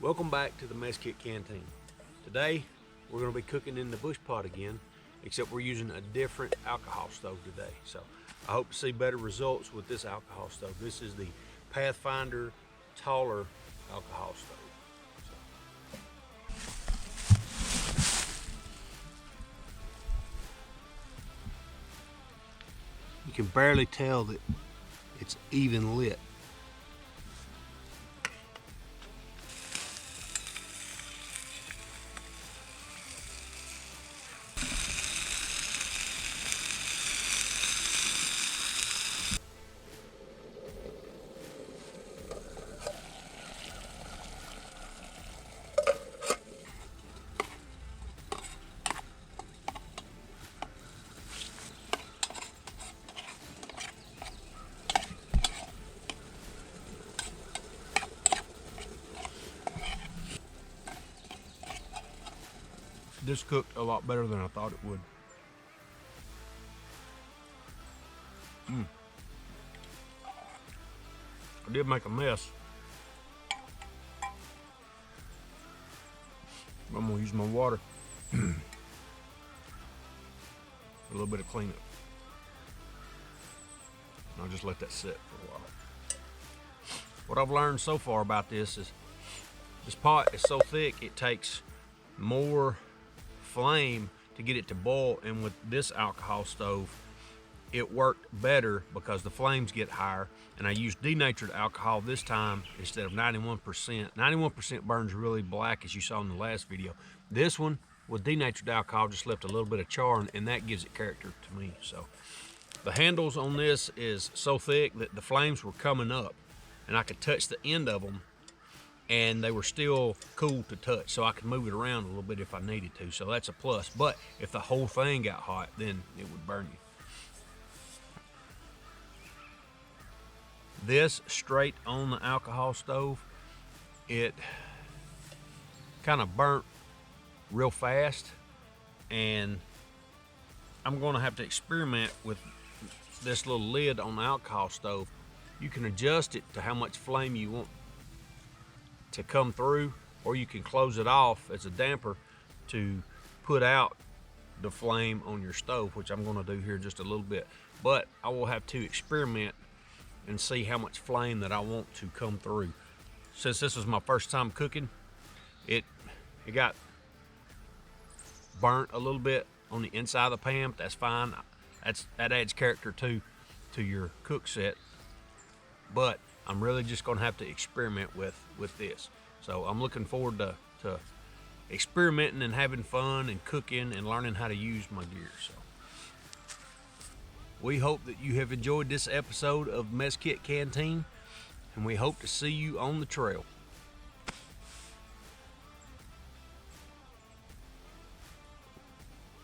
Welcome back to the Mess Kit Canteen. Today we're going to be cooking in the bush pot again, except we're using a different alcohol stove today. So I hope to see better results with this alcohol stove. This is the Pathfinder taller alcohol stove. You can barely tell that it's even lit. This cooked a lot better than I thought it would. I did make a mess. I'm gonna use my water. A little bit of cleanup. I'll just let that sit for a while. What I've learned so far about this is this pot is so thick it takes more flame to get it to boil, and with this alcohol stove it worked better because the flames get higher, and I used denatured alcohol this time instead of 91%. 91% burns really black, as you saw in the last video. This one with denatured alcohol just left a little bit of char, and that gives it character to me. So the handles on this is so thick that the flames were coming up and I could touch the end of them and they were still cool to touch, so I could move it around a little bit if I needed to. So that's a plus. But if the whole thing got hot, then it would burn you. This straight on the alcohol stove, it kind of burnt real fast, and I'm going to have to experiment with this little lid on the alcohol stove. You can adjust it to how much flame you want to come through, or you can close it off as a damper to put out the flame on your stove, which I'm going to do here in just a little bit. But I will have to experiment and see how much flame that I want to come through. Since this was my first time cooking, it got burnt a little bit on the inside of the pan, but that's fine. That adds character to your cook set. But I'm really just going to have to experiment with this. So I'm looking forward to experimenting and having fun and cooking and learning how to use my gear. So we hope that you have enjoyed this episode of Mess Kit Canteen, and we hope to see you on the trail.